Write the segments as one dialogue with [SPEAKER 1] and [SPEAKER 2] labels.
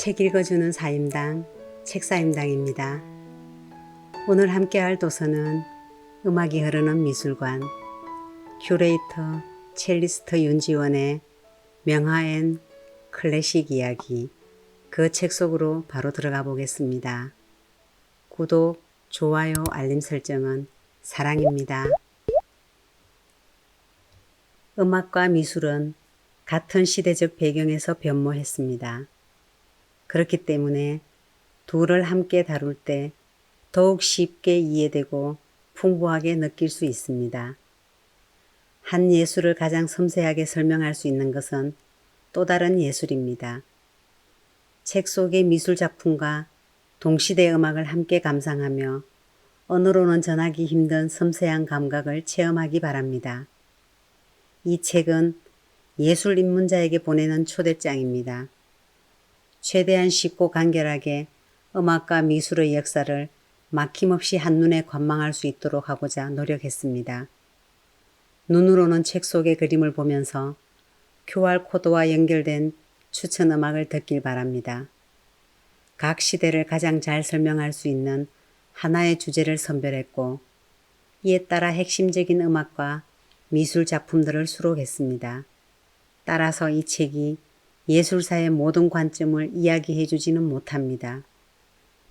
[SPEAKER 1] 책 읽어주는 사임당 책사임당입니다. 오늘 함께할 도서는 음악이 흐르는 미술관 큐레이터 첼리스트 윤지원의 명화 앤 클래식 이야기, 그 책 속으로 바로 들어가 보겠습니다. 구독, 좋아요, 알림 설정은 사랑입니다. 음악과 미술은 같은 시대적 배경에서 변모했습니다. 그렇기 때문에 둘을 함께 다룰 때 더욱 쉽게 이해되고 풍부하게 느낄 수 있습니다. 한 예술을 가장 섬세하게 설명할 수 있는 것은 또 다른 예술입니다. 책 속의 미술 작품과 동시대 음악을 함께 감상하며 언어로는 전하기 힘든 섬세한 감각을 체험하기 바랍니다. 이 책은 예술 입문자에게 보내는 초대장입니다. 최대한 쉽고 간결하게 음악과 미술의 역사를 막힘없이 한눈에 관망할 수 있도록 하고자 노력했습니다. 눈으로는 책 속의 그림을 보면서 QR코드와 연결된 추천 음악을 듣길 바랍니다. 각 시대를 가장 잘 설명할 수 있는 하나의 주제를 선별했고, 이에 따라 핵심적인 음악과 미술 작품들을 수록했습니다. 따라서 이 책이 예술사의 모든 관점을 이야기해 주지는 못합니다.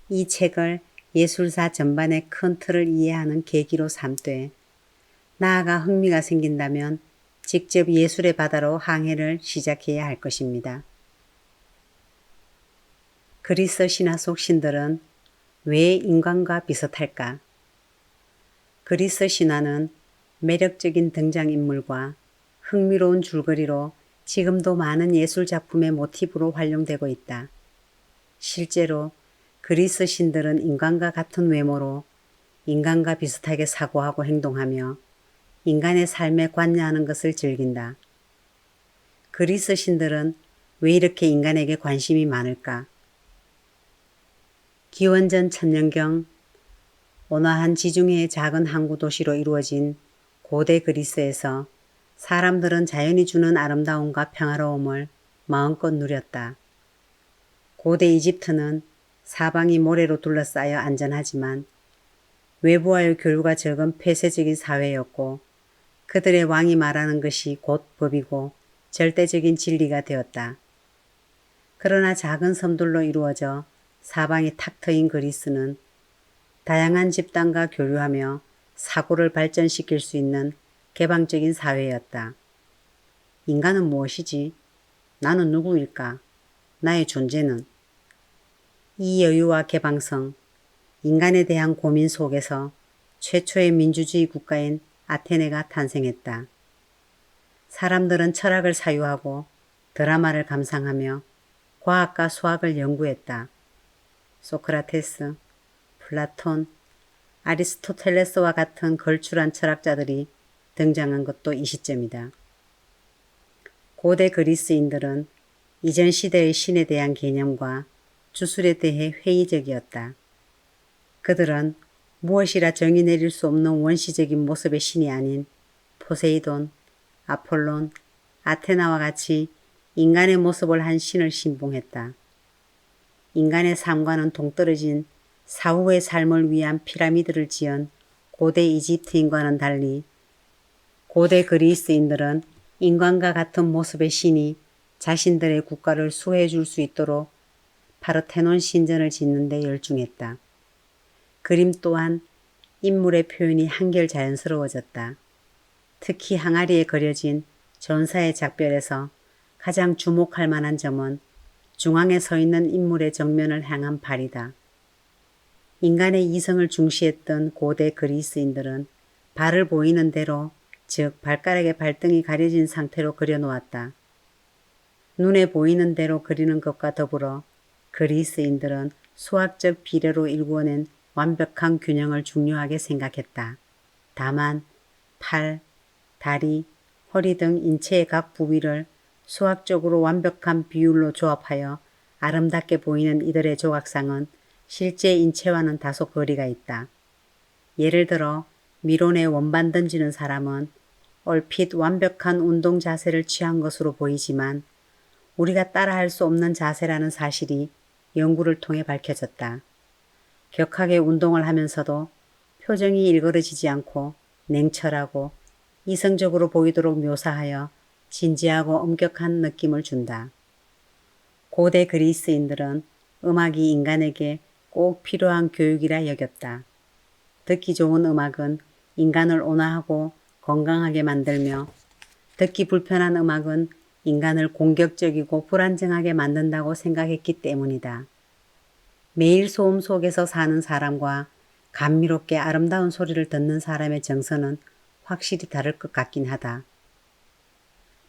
[SPEAKER 1] 이 책을 예술사 전반의 큰 틀을 이해하는 계기로 삼되, 나아가 흥미가 생긴다면 직접 예술의 바다로 항해를 시작해야 할 것입니다. 그리스 신화 속 신들은 왜 인간과 비슷할까? 그리스 신화는 매력적인 등장인물과 흥미로운 줄거리로 지금도 많은 예술 작품의 모티브로 활용되고 있다. 실제로 그리스 신들은 인간과 같은 외모로 인간과 비슷하게 사고하고 행동하며 인간의 삶에 관여하는 것을 즐긴다. 그리스 신들은 왜 이렇게 인간에게 관심이 많을까? 기원전 1000년경 온화한 지중해의 작은 항구 도시로 이루어진 고대 그리스에서 사람들은 자연이 주는 아름다움과 평화로움을 마음껏 누렸다. 고대 이집트는 사방이 모래로 둘러싸여 안전하지만 외부와의 교류가 적은 폐쇄적인 사회였고, 그들의 왕이 말하는 것이 곧 법이고 절대적인 진리가 되었다. 그러나 작은 섬들로 이루어져 사방이 탁 트인 그리스는 다양한 집단과 교류하며 사고를 발전시킬 수 있는 개방적인 사회였다. 인간은 무엇이지? 나는 누구일까? 나의 존재는? 이 여유와 개방성, 인간에 대한 고민 속에서 최초의 민주주의 국가인 아테네가 탄생했다. 사람들은 철학을 사유하고 드라마를 감상하며 과학과 수학을 연구했다. 소크라테스, 플라톤, 아리스토텔레스와 같은 걸출한 철학자들이 등장한 것도 이 시점이다. 고대 그리스인들은 이전 시대의 신에 대한 개념과 주술에 대해 회의적이었다. 그들은 무엇이라 정의 내릴 수 없는 원시적인 모습의 신이 아닌 포세이돈, 아폴론, 아테나와 같이 인간의 모습을 한 신을 신봉했다. 인간의 삶과는 동떨어진 사후의 삶을 위한 피라미드를 지은 고대 이집트인과는 달리 고대 그리스인들은 인간과 같은 모습의 신이 자신들의 국가를 수호해 줄 수 있도록 파르테논 신전을 짓는 데 열중했다. 그림 또한 인물의 표현이 한결 자연스러워졌다. 특히 항아리에 그려진 전사의 작별에서 가장 주목할 만한 점은 중앙에 서 있는 인물의 정면을 향한 발이다. 인간의 이성을 중시했던 고대 그리스인들은 발을 보이는 대로, 즉 발가락의 발등이 가려진 상태로 그려놓았다. 눈에 보이는 대로 그리는 것과 더불어 그리스인들은 수학적 비례로 일구어낸 완벽한 균형을 중요하게 생각했다. 다만 팔, 다리, 허리 등 인체의 각 부위를 수학적으로 완벽한 비율로 조합하여 아름답게 보이는 이들의 조각상은 실제 인체와는 다소 거리가 있다. 예를 들어 미론에 원반 던지는 사람은 얼핏 완벽한 운동 자세를 취한 것으로 보이지만 우리가 따라할 수 없는 자세라는 사실이 연구를 통해 밝혀졌다. 격하게 운동을 하면서도 표정이 일그러지지 않고 냉철하고 이성적으로 보이도록 묘사하여 진지하고 엄격한 느낌을 준다. 고대 그리스인들은 음악이 인간에게 꼭 필요한 교육이라 여겼다. 듣기 좋은 음악은 인간을 온화하고 건강하게 만들며 듣기 불편한 음악은 인간을 공격적이고 불안정하게 만든다고 생각했기 때문이다. 매일 소음 속에서 사는 사람과 감미롭게 아름다운 소리를 듣는 사람의 정서는 확실히 다를 것 같긴 하다.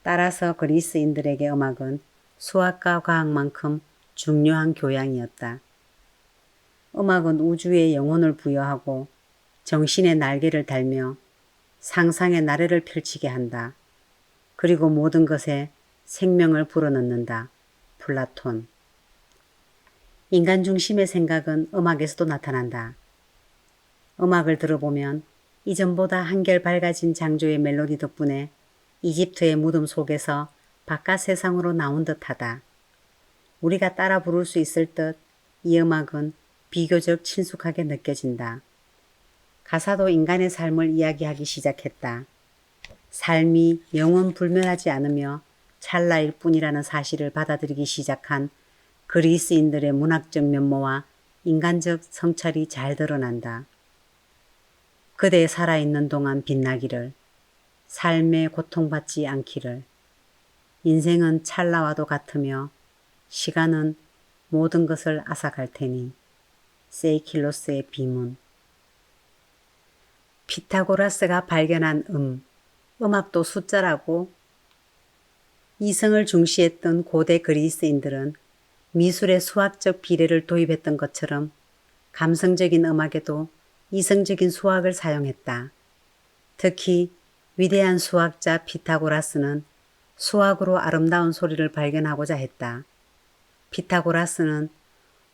[SPEAKER 1] 따라서 그리스인들에게 음악은 수학과 과학만큼 중요한 교양이었다. 음악은 우주에 영혼을 부여하고 정신의 날개를 달며 상상의 나래를 펼치게 한다. 그리고 모든 것에 생명을 불어넣는다. 플라톤. 인간 중심의 생각은 음악에서도 나타난다. 음악을 들어보면 이전보다 한결 밝아진 장조의 멜로디 덕분에 이집트의 무덤 속에서 바깥 세상으로 나온 듯하다. 우리가 따라 부를 수 있을 듯 이 음악은 비교적 친숙하게 느껴진다. 가사도 인간의 삶을 이야기하기 시작했다. 삶이 영원 불멸하지 않으며 찰나일 뿐이라는 사실을 받아들이기 시작한 그리스인들의 문학적 면모와 인간적 성찰이 잘 드러난다. 그대 살아있는 동안 빛나기를, 삶에 고통받지 않기를, 인생은 찰나와도 같으며 시간은 모든 것을 앗아갈 테니. 세이킬로스의 비문. 피타고라스가 발견한 음악도 숫자라고? 이성을 중시했던 고대 그리스인들은 미술에 수학적 비례를 도입했던 것처럼 감성적인 음악에도 이성적인 수학을 사용했다. 특히 위대한 수학자 피타고라스는 수학으로 아름다운 소리를 발견하고자 했다. 피타고라스는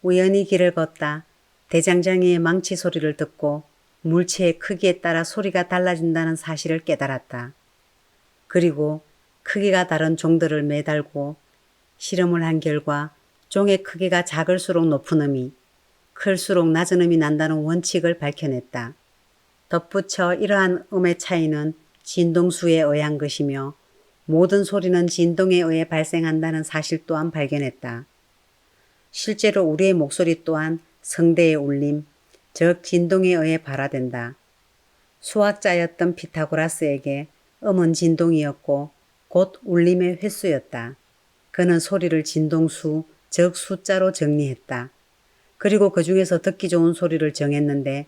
[SPEAKER 1] 우연히 길을 걷다 대장장이의 망치 소리를 듣고 물체의 크기에 따라 소리가 달라진다는 사실을 깨달았다. 그리고 크기가 다른 종들을 매달고 실험을 한 결과 종의 크기가 작을수록 높은 음이, 클수록 낮은 음이 난다는 원칙을 밝혀냈다. 덧붙여 이러한 음의 차이는 진동수에 의한 것이며 모든 소리는 진동에 의해 발생한다는 사실 또한 발견했다. 실제로 우리의 목소리 또한 성대의 울림, 즉 진동에 의해 발화된다. 수학자였던 피타고라스에게 음은 진동이었고 곧 울림의 횟수였다. 그는 소리를 진동수, 즉 숫자로 정리했다. 그리고 그 중에서 듣기 좋은 소리를 정했는데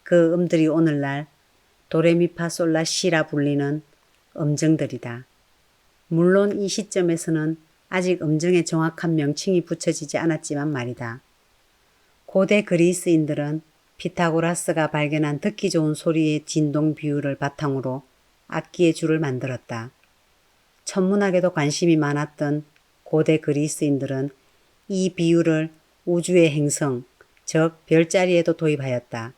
[SPEAKER 1] 그 음들이 오늘날 도레미파솔라시라 불리는 음정들이다. 물론 이 시점에서는 아직 음정에 정확한 명칭이 붙여지지 않았지만 말이다. 고대 그리스인들은 피타고라스가 발견한 듣기 좋은 소리의 진동 비율을 바탕으로 악기의 줄을 만들었다. 천문학에도 관심이 많았던 고대 그리스인들은 이 비율을 우주의 행성, 즉 별자리에도 도입하였다.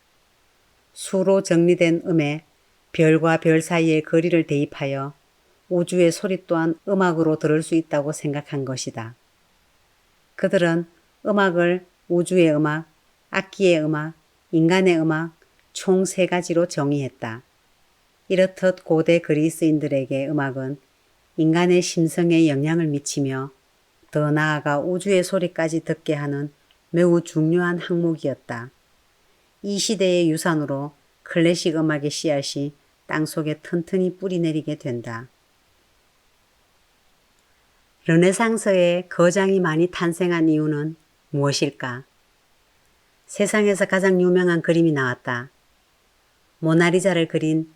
[SPEAKER 1] 수로 정리된 음에 별과 별 사이의 거리를 대입하여 우주의 소리 또한 음악으로 들을 수 있다고 생각한 것이다. 그들은 음악을 우주의 음악, 악기의 음악, 인간의 음악 총 3가지로 정의했다. 이렇듯 고대 그리스인들에게 음악은 인간의 심성에 영향을 미치며 더 나아가 우주의 소리까지 듣게 하는 매우 중요한 항목이었다. 이 시대의 유산으로 클래식 음악의 씨앗이 땅속에 튼튼히 뿌리내리게 된다. 르네상스에 거장이 많이 탄생한 이유는 무엇일까? 세상에서 가장 유명한 그림이 나왔다. 모나리자를 그린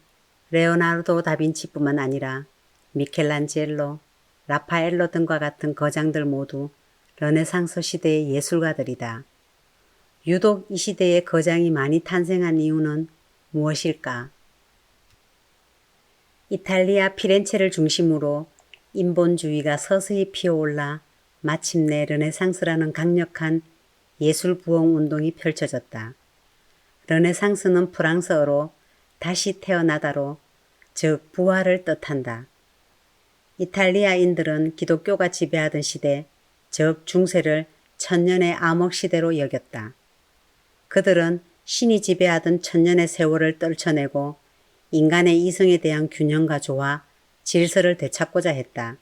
[SPEAKER 1] 레오나르도 다빈치뿐만 아니라 미켈란젤로, 라파엘로 등과 같은 거장들 모두 르네상스 시대의 예술가들이다. 유독 이 시대에 거장이 많이 탄생한 이유는 무엇일까? 이탈리아 피렌체를 중심으로 인본주의가 서서히 피어올라 마침내 르네상스라는 강력한 예술 부흥 운동이 펼쳐졌다. 르네상스는 프랑스어로 다시 태어나다로, 즉 부활을 뜻한다. 이탈리아인들은 기독교가 지배하던 시대, 즉 중세를 천년의 암흑시대로 여겼다. 그들은 신이 지배하던 천년의 세월을 떨쳐내고 인간의 이성에 대한 균형과 조화, 질서를 되찾고자 했다.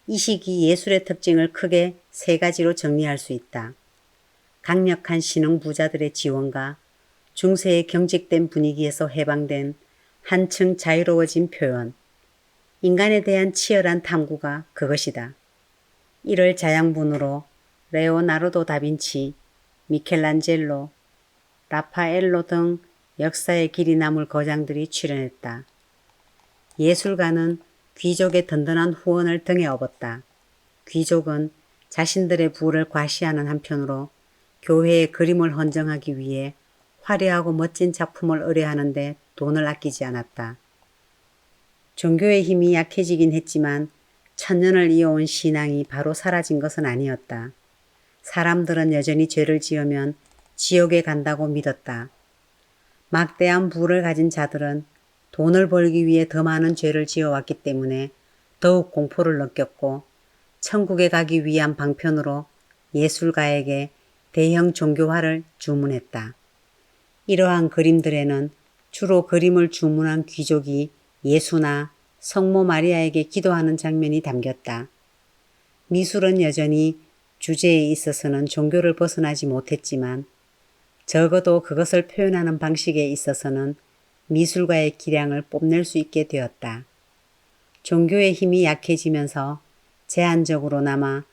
[SPEAKER 1] 이 시기 예술의 특징을 크게 세 가지로 정리할 수 있다. 강력한 신흥 부자들의 지원과 중세의 경직된 분위기에서 해방된 한층 자유로워진 표현, 인간에 대한 치열한 탐구가 그것이다. 이를 자양분으로 레오나르도 다빈치, 미켈란젤로, 라파엘로 등 역사의 길이 남을 거장들이 출연했다. 예술가는 귀족의 든든한 후원을 등에 업었다. 귀족은 자신들의 부를 과시하는 한편으로 교회의 그림을 헌정하기 위해 화려하고 멋진 작품을 의뢰하는 데 돈을 아끼지 않았다. 종교의 힘이 약해지긴 했지만 천년을 이어온 신앙이 바로 사라진 것은 아니었다. 사람들은 여전히 죄를 지으면 지옥에 간다고 믿었다. 막대한 부를 가진 자들은 돈을 벌기 위해 더 많은 죄를 지어왔기 때문에 더욱 공포를 느꼈고 천국에 가기 위한 방편으로 예술가에게 대형 종교화를 주문했다. 이러한 그림들에는 주로 그림을 주문한 귀족이 예수나 성모 마리아에게 기도하는 장면이 담겼다. 미술은 여전히 주제에 있어서는 종교를 벗어나지 못했지만 적어도 그것을 표현하는 방식에 있어서는 미술가의 기량을 뽐낼 수 있게 되었다. 종교의 힘이 약해지면서 제한적으로나마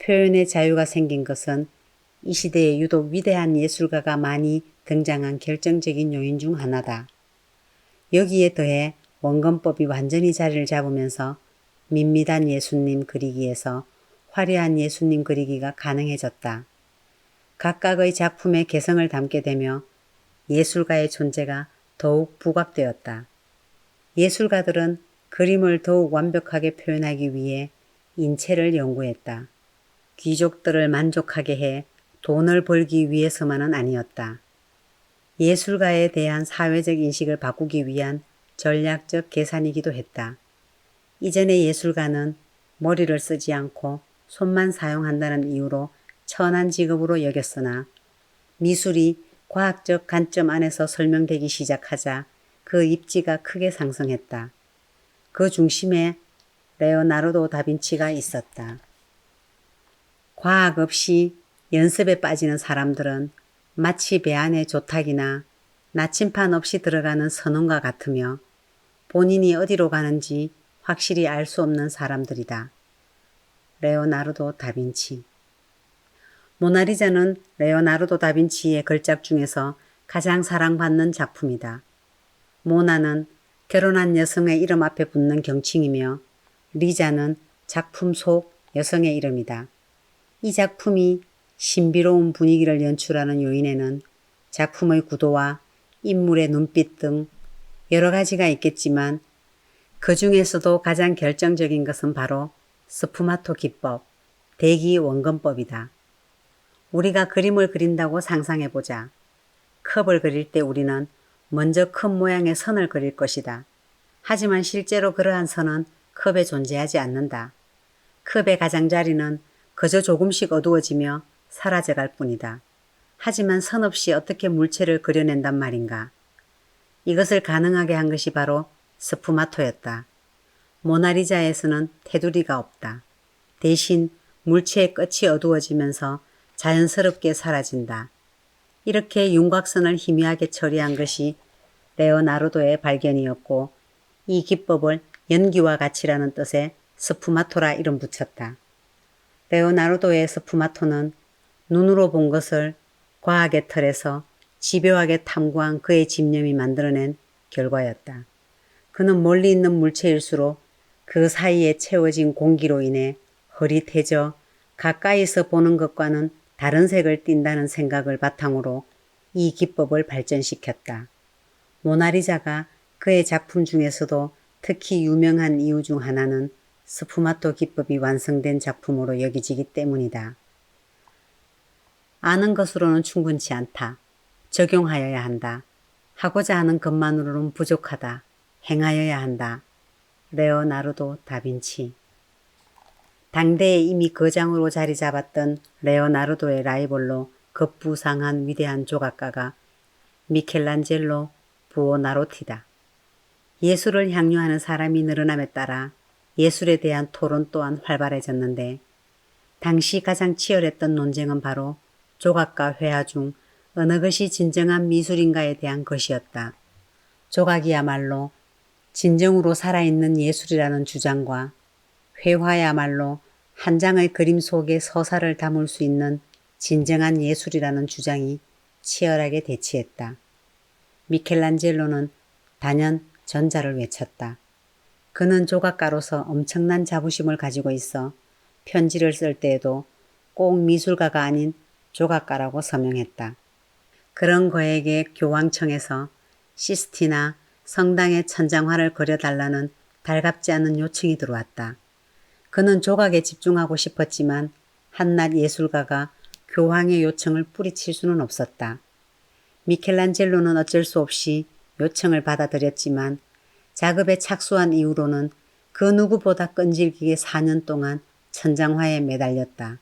[SPEAKER 1] 표현의 자유가 생긴 것은 이 시대에 유독 위대한 예술가가 많이 등장한 결정적인 요인 중 하나다. 여기에 더해 원근법이 완전히 자리를 잡으면서 밋밋한 예수님 그리기에서 화려한 예수님 그리기가 가능해졌다. 각각의 작품에 개성을 담게 되며 예술가의 존재가 더욱 부각되었다. 예술가들은 그림을 더욱 완벽하게 표현하기 위해 인체를 연구했다. 귀족들을 만족하게 해 돈을 벌기 위해서만은 아니었다. 예술가에 대한 사회적 인식을 바꾸기 위한 전략적 계산이기도 했다. 이전의 예술가는 머리를 쓰지 않고 손만 사용한다는 이유로 천한 직업으로 여겼으나 미술이 과학적 관점 안에서 설명되기 시작하자 그 입지가 크게 상승했다. 그 중심에 레오나르도 다빈치가 있었다. 과학 없이 연습에 빠지는 사람들은 마치 배 안에 조탁이나 나침판 없이 들어가는 선원과 같으며 본인이 어디로 가는지 확실히 알 수 없는 사람들이다. 레오나르도 다빈치. 모나리자는 레오나르도 다빈치의 걸작 중에서 가장 사랑받는 작품이다. 모나는 결혼한 여성의 이름 앞에 붙는 경칭이며 리자는 작품 속 여성의 이름이다. 이 작품이 신비로운 분위기를 연출하는 요인에는 작품의 구도와 인물의 눈빛 등 여러 가지가 있겠지만 그 중에서도 가장 결정적인 것은 바로 스푸마토 기법, 대기 원근법이다. 우리가 그림을 그린다고 상상해보자. 컵을 그릴 때 우리는 먼저 컵 모양의 선을 그릴 것이다. 하지만 실제로 그러한 선은 컵에 존재하지 않는다. 컵의 가장자리는 그저 조금씩 어두워지며 사라져갈 뿐이다. 하지만 선 없이 어떻게 물체를 그려낸단 말인가. 이것을 가능하게 한 것이 바로 스푸마토였다. 모나리자에서는 테두리가 없다. 대신 물체의 끝이 어두워지면서 자연스럽게 사라진다. 이렇게 윤곽선을 희미하게 처리한 것이 레오나르도의 발견이었고 이 기법을 연기와 같이라는 뜻의 스푸마토라 이름 붙였다. 레오나르도의 스푸마토는 눈으로 본 것을 과학의 틀에서 집요하게 탐구한 그의 집념이 만들어낸 결과였다. 그는 멀리 있는 물체일수록 그 사이에 채워진 공기로 인해 흐릿해져 가까이서 보는 것과는 다른 색을 띈다는 생각을 바탕으로 이 기법을 발전시켰다. 모나리자가 그의 작품 중에서도 특히 유명한 이유 중 하나는 스푸마토 기법이 완성된 작품으로 여기지기 때문이다. 아는 것으로는 충분치 않다. 적용하여야 한다. 하고자 하는 것만으로는 부족하다. 행하여야 한다. 레오나르도 다빈치. 당대에 이미 거장으로 자리 잡았던 레오나르도의 라이벌로 급부상한 위대한 조각가가 미켈란젤로 부오나로티다. 예술을 향유하는 사람이 늘어남에 따라 예술에 대한 토론 또한 활발해졌는데 당시 가장 치열했던 논쟁은 바로 조각과 회화 중 어느 것이 진정한 미술인가에 대한 것이었다. 조각이야말로 진정으로 살아있는 예술이라는 주장과 회화야말로 한 장의 그림 속에 서사를 담을 수 있는 진정한 예술이라는 주장이 치열하게 대치했다. 미켈란젤로는 단연 전자를 외쳤다. 그는 조각가로서 엄청난 자부심을 가지고 있어 편지를 쓸 때에도 꼭 미술가가 아닌 조각가라고 서명했다. 그런 그에게 교황청에서 시스티나 성당의 천장화를 그려달라는 달갑지 않은 요청이 들어왔다. 그는 조각에 집중하고 싶었지만 한낱 예술가가 교황의 요청을 뿌리칠 수는 없었다. 미켈란젤로는 어쩔 수 없이 요청을 받아들였지만 작업에 착수한 이후로는 그 누구보다 끈질기게 4년 동안 천장화에 매달렸다.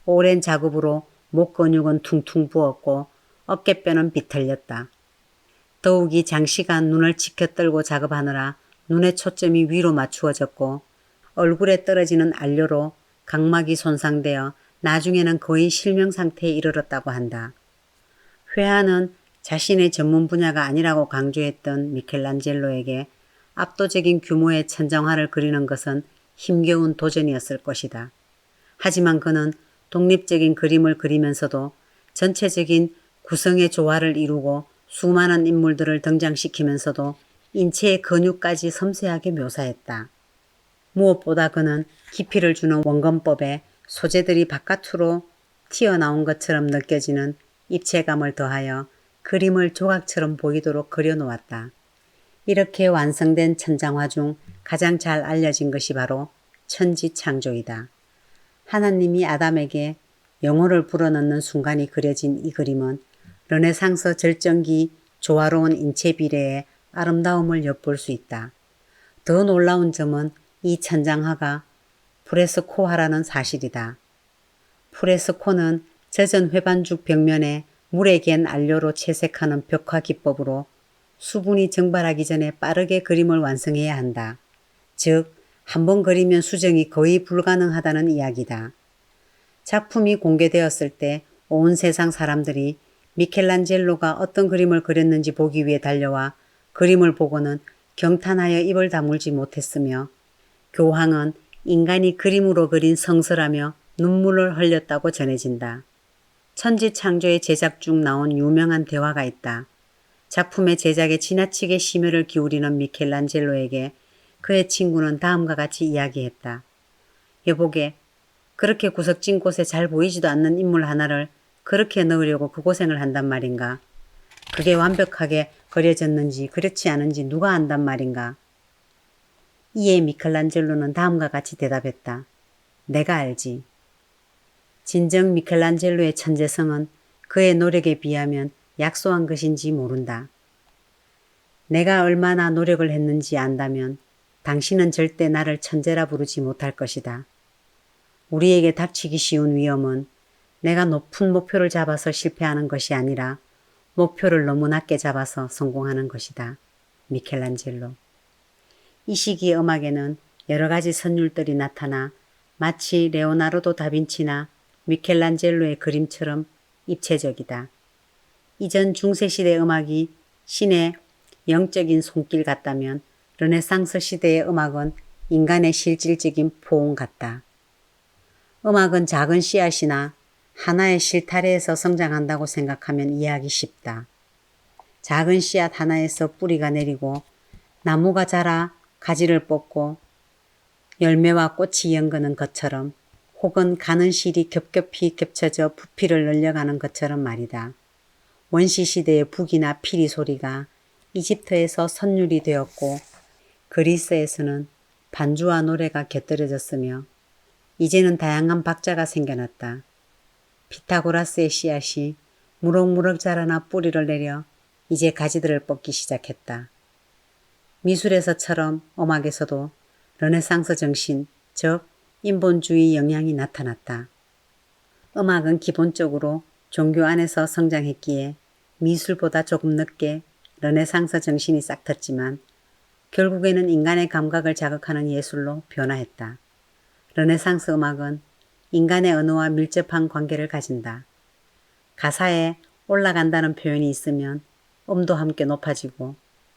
[SPEAKER 1] 오랜 작업으로 목 근육은 퉁퉁 부었고 어깨뼈는 비틀렸다. 더욱이 장시간 눈을 치켜떨고 작업하느라 눈의 초점이 위로 맞추어졌고 얼굴에 떨어지는 안료로 각막이 손상되어 나중에는 거의 실명 상태에 이르렀다고 한다. 회화는 자신의 전문 분야가 아니라고 강조했던 미켈란젤로에게 압도적인 규모의 천장화를 그리는 것은 힘겨운 도전이었을 것이다. 하지만 그는 독립적인 그림을 그리면서도 전체적인 구성의 조화를 이루고 수많은 인물들을 등장시키면서도 인체의 근육까지 섬세하게 묘사했다. 무엇보다 그는 깊이를 주는 원근법에 소재들이 바깥으로 튀어나온 것처럼 느껴지는 입체감을 더하여 그림을 조각처럼 보이도록 그려놓았다. 이렇게 완성된 천장화 중 가장 잘 알려진 것이 바로 천지창조이다. 하나님이 아담에게 영혼을 불어넣는 순간이 그려진 이 그림은 르네상스 절정기 조화로운 인체 비례의 아름다움을 엿볼 수 있다. 더 놀라운 점은 이 천장화가 프레스코화라는 사실이다. 프레스코는 젖은 회반죽 벽면에 물에 갠 안료로 채색하는 벽화 기법으로 수분이 증발하기 전에 빠르게 그림을 완성해야 한다. 즉, 한 번 그리면 수정이 거의 불가능하다는 이야기다. 작품이 공개되었을 때 온 세상 사람들이 미켈란젤로가 어떤 그림을 그렸는지 보기 위해 달려와 그림을 보고는 경탄하여 입을 다물지 못했으며 교황은 인간이 그림으로 그린 성서라며 눈물을 흘렸다고 전해진다. 천지창조의 제작 중 나온 유명한 대화가 있다. 작품의 제작에 지나치게 심혈을 기울이는 미켈란젤로에게 그의 친구는 다음과 같이 이야기했다. 여보게, 그렇게 구석진 곳에 잘 보이지도 않는 인물 하나를 그렇게 넣으려고 그 고생을 한단 말인가? 그게 완벽하게 그려졌는지 그렇지 않은지 누가 안단 말인가? 이에 미켈란젤로는 다음과 같이 대답했다. 내가 알지. 진정 미켈란젤로의 천재성은 그의 노력에 비하면 약소한 것인지 모른다. 내가 얼마나 노력을 했는지 안다면 당신은 절대 나를 천재라 부르지 못할 것이다. 우리에게 닥치기 쉬운 위험은 내가 높은 목표를 잡아서 실패하는 것이 아니라 목표를 너무 낮게 잡아서 성공하는 것이다. 미켈란젤로. 이 시기의 음악에는 여러 가지 선율들이 나타나 마치 레오나르도 다빈치나 미켈란젤로의 그림처럼 입체적이다. 이전 중세시대 음악이 신의 영적인 손길 같다면 르네상스 시대의 음악은 인간의 실질적인 포옹 같다. 음악은 작은 씨앗이나 하나의 실타래에서 성장한다고 생각하면 이해하기 쉽다. 작은 씨앗 하나에서 뿌리가 내리고 나무가 자라 가지를 뻗고 열매와 꽃이 연거는 것처럼 혹은 가는 실이 겹겹이 겹쳐져 부피를 늘려가는 것처럼 말이다. 원시시대의 북이나 피리 소리가 이집트에서 선율이 되었고 그리스에서는 반주와 노래가 곁들여졌으며 이제는 다양한 박자가 생겨났다. 피타고라스의 씨앗이 무럭무럭 자라나 뿌리를 내려 이제 가지들을 뻗기 시작했다. 미술에서처럼 음악에서도 르네상스 정신, 즉 인본주의 영향이 나타났다. 음악은 기본적으로 종교 안에서 성장했기에 미술보다 조금 늦게 르네상스 정신이 싹텄지만 결국에는 인간의 감각을 자극하는 예술로 변화했다. 르네상스 음악은 인간의 언어와 밀접한 관계를 가진다. 가사에 올라간다는 표현이 있으면 음도 함께 높아지고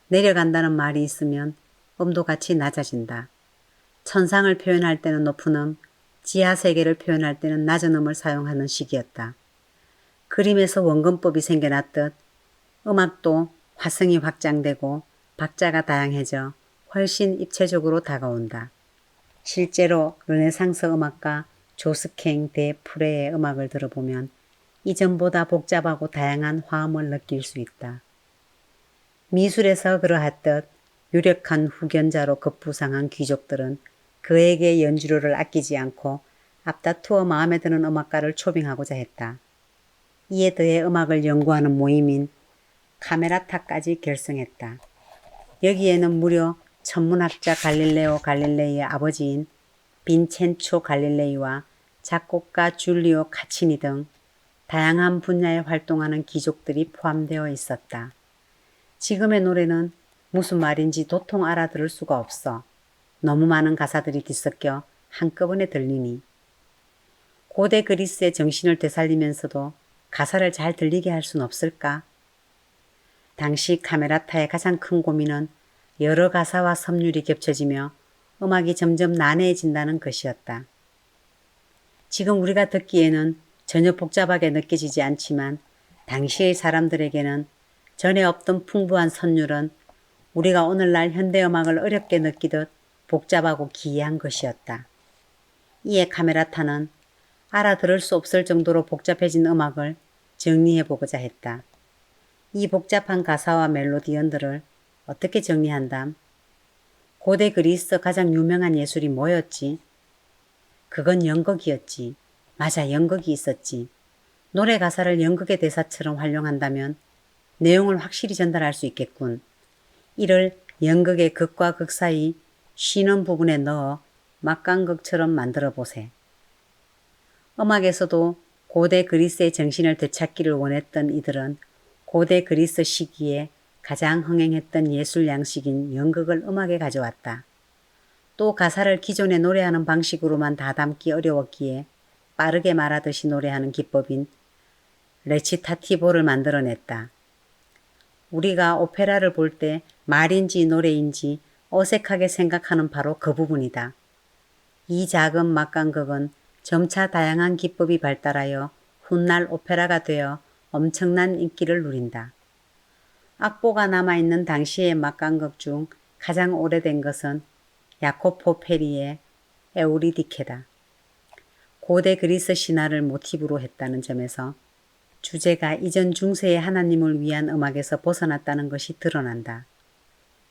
[SPEAKER 1] 내려간다는 말이 있으면 음도 같이 낮아진다. 천상을 표현할 때는 높은 음, 지하세계를 표현할 때는 낮은 음을 사용하는 시기였다. 그림에서 원근법이 생겨났듯 음악도 화성이 확장되고 박자가 다양해져 훨씬 입체적으로 다가온다. 실제로 르네상스 음악가 조스캥 데 프레의 음악을 들어보면 이전보다 복잡하고 다양한 화음을 느낄 수 있다. 미술에서 그러하듯 유력한 후견자로 급부상한 귀족들은 그에게 연주료를 아끼지 않고 앞다투어 마음에 드는 음악가를 초빙하고자 했다. 이에 더해 음악을 연구하는 모임인 카메라타까지 결성했다. 여기에는 무려 천문학자 갈릴레오 갈릴레이의 아버지인 빈첸초 갈릴레이와 작곡가 줄리오 카치니 등 다양한 분야에 활동하는 귀족들이 포함되어 있었다. 지금의 노래는 무슨 말인지 도통 알아들을 수가 없어. 너무 많은 가사들이 뒤섞여 한꺼번에 들리니. 고대 그리스의 정신을 되살리면서도 가사를 잘 들리게 할 순 없을까? 당시 카메라타의 가장 큰 고민은 여러 가사와 선율이 겹쳐지며 음악이 점점 난해해진다는 것이었다. 지금 우리가 듣기에는 전혀 복잡하게 느껴지지 않지만 당시의 사람들에게는 전에 없던 풍부한 선율은 우리가 오늘날 현대음악을 어렵게 느끼듯 복잡하고 기이한 것이었다. 이에 카메라타는 알아들을 수 없을 정도로 복잡해진 음악을 정리해보고자 했다. 이 복잡한 가사와 멜로디언들을 어떻게 정리한담? 고대 그리스 가장 유명한 예술이 뭐였지? 그건 연극이었지. 맞아, 연극이 있었지. 노래 가사를 연극의 대사처럼 활용한다면 내용을 확실히 전달할 수 있겠군. 이를 연극의 극과 극 사이 쉬는 부분에 넣어 막간극처럼 만들어 보세. 음악에서도 고대 그리스의 정신을 되찾기를 원했던 이들은 고대 그리스 시기에 가장 흥행했던 예술 양식인 연극을 음악에 가져왔다. 또 가사를 기존의 노래하는 방식으로만 다 담기 어려웠기에 빠르게 말하듯이 노래하는 기법인 레치타티보를 만들어냈다. 우리가 오페라를 볼 때 말인지 노래인지 어색하게 생각하는 바로 그 부분이다. 이 작은 막간극은 점차 다양한 기법이 발달하여 훗날 오페라가 되어 엄청난 인기를 누린다. 악보가 남아있는 당시의 막간극 중 가장 오래된 것은 야코포 페리의 에우리디케다. 고대 그리스 신화를 모티브로 했다는 점에서 주제가 이전 중세의 하나님을 위한 음악에서 벗어났다는 것이 드러난다.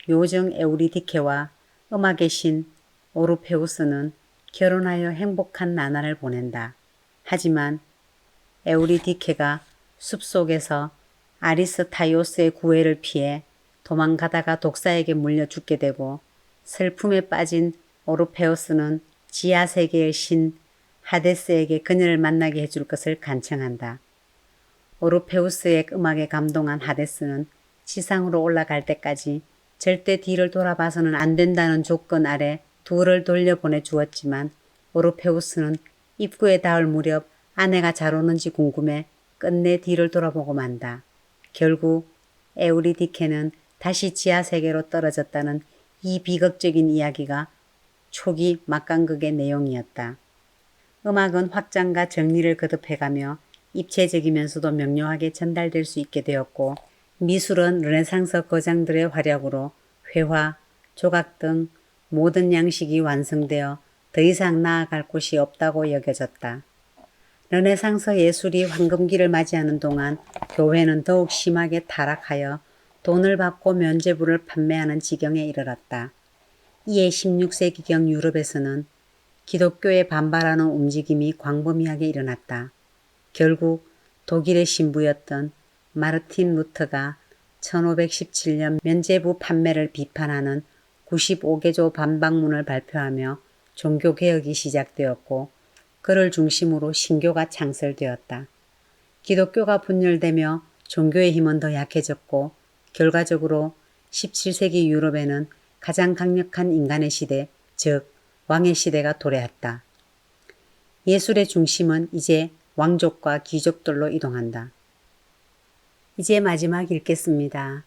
[SPEAKER 1] 요정 에우리디케와 음악의 신 오르페우스는 결혼하여 행복한 나날을 보낸다. 하지만 에우리디케가 숲속에서 아리스타이오스의 구애를 피해 도망가다가 독사에게 물려 죽게 되고 슬픔에 빠진 오르페우스는 지하세계의 신 하데스에게 그녀를 만나게 해줄 것을 간청한다. 오르페우스의 음악에 감동한 하데스는 지상으로 올라갈 때까지 절대 뒤를 돌아봐서는 안 된다는 조건 아래 둘을 돌려보내 주었지만 오르페우스는 입구에 닿을 무렵 아내가 잘 오는지 궁금해 끝내 뒤를 돌아보고 만다. 결국 에우리디케는 다시 지하세계로 떨어졌다는 이 비극적인 이야기가 초기 막간극의 내용이었다. 음악은 확장과 정리를 거듭해가며 입체적이면서도 명료하게 전달될 수 있게 되었고 미술은 르네상스 거장들의 활약으로 회화, 조각 등 모든 양식이 완성되어 더 이상 나아갈 곳이 없다고 여겨졌다. 르네상스 예술이 황금기를 맞이하는 동안 교회는 더욱 심하게 타락하여 돈을 받고 면죄부를 판매하는 지경에 이르렀다. 이에 16세기경 유럽에서는 기독교에 반발하는 움직임이 광범위하게 일어났다. 결국 독일의 신부였던 마르틴 루터가 1517년 면죄부 판매를 비판하는 95개조 반박문을 발표하며 종교개혁이 시작되었고 그를 중심으로 신교가 창설되었다. 기독교가 분열되며 종교의 힘은 더 약해졌고 결과적으로 17세기 유럽에는 가장 강력한 인간의 시대, 즉 왕의 시대가 도래했다. 예술의 중심은 이제 왕족과 귀족들로 이동한다. 이제 마지막 읽겠습니다.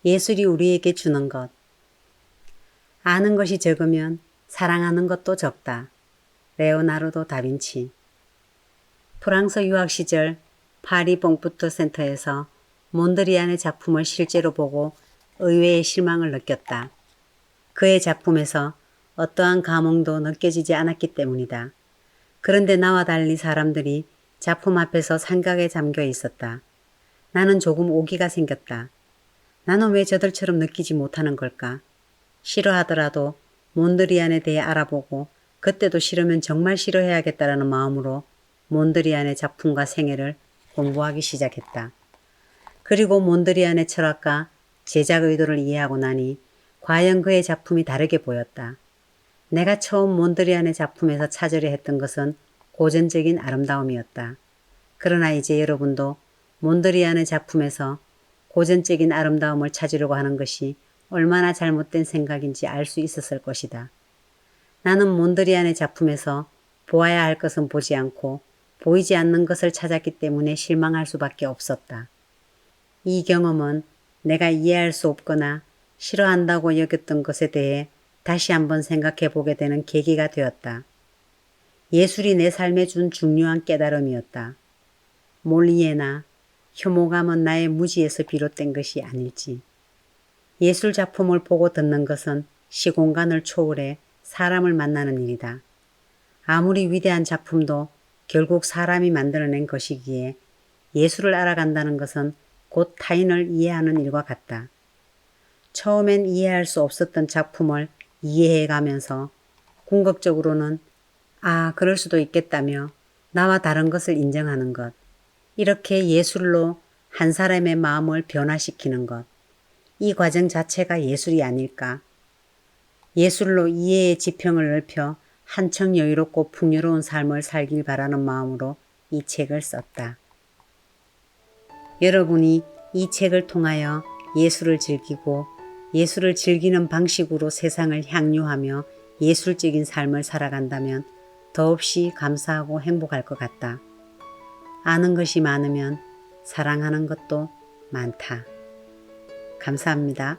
[SPEAKER 1] 예술이 우리에게 주는 것. 아는 것이 적으면 사랑하는 것도 적다. 레오나르도 다빈치. 프랑스 유학 시절 파리 봉푸트 센터에서 몬드리안의 작품을 실제로 보고 의외의 실망을 느꼈다. 그의 작품에서 어떠한 감흥도 느껴지지 않았기 때문이다. 그런데 나와 달리 사람들이 작품 앞에서 생각에 잠겨 있었다. 나는 조금 오기가 생겼다. 나는 왜 저들처럼 느끼지 못하는 걸까? 싫어하더라도 몬드리안에 대해 알아보고 그때도 싫으면 정말 싫어해야겠다라는 마음으로 몬드리안의 작품과 생애를 공부하기 시작했다. 그리고 몬드리안의 철학과 제작 의도를 이해하고 나니 과연 그의 작품이 다르게 보였다. 내가 처음 몬드리안의 작품에서 찾으려 했던 것은 고전적인 아름다움이었다. 그러나 이제 여러분도 몬드리안의 작품에서 고전적인 아름다움을 찾으려고 하는 것이 얼마나 잘못된 생각인지 알 수 있었을 것이다. 나는 몬드리안의 작품에서 보아야 할 것은 보지 않고 보이지 않는 것을 찾았기 때문에 실망할 수밖에 없었다. 이 경험은 내가 이해할 수 없거나 싫어한다고 여겼던 것에 대해 다시 한번 생각해 보게 되는 계기가 되었다. 예술이 내 삶에 준 중요한 깨달음이었다. 몰리에나 혐오감은 나의 무지에서 비롯된 것이 아닐지. 예술 작품을 보고 듣는 것은 시공간을 초월해 사람을 만나는 일이다. 아무리 위대한 작품도 결국 사람이 만들어낸 것이기에 예술을 알아간다는 것은 곧 타인을 이해하는 일과 같다. 처음엔 이해할 수 없었던 작품을 이해해가면서 궁극적으로는 그럴 수도 있겠다며 나와 다른 것을 인정하는 것. 이렇게 예술로 한 사람의 마음을 변화시키는 것. 이 과정 자체가 예술이 아닐까. 예술로 이해의 지평을 넓혀 한층 여유롭고 풍요로운 삶을 살길 바라는 마음으로 이 책을 썼다. 여러분이 이 책을 통하여 예술을 즐기고 예술을 즐기는 방식으로 세상을 향유하며 예술적인 삶을 살아간다면 더없이 감사하고 행복할 것 같다. 아는 것이 많으면 사랑하는 것도 많다. 감사합니다.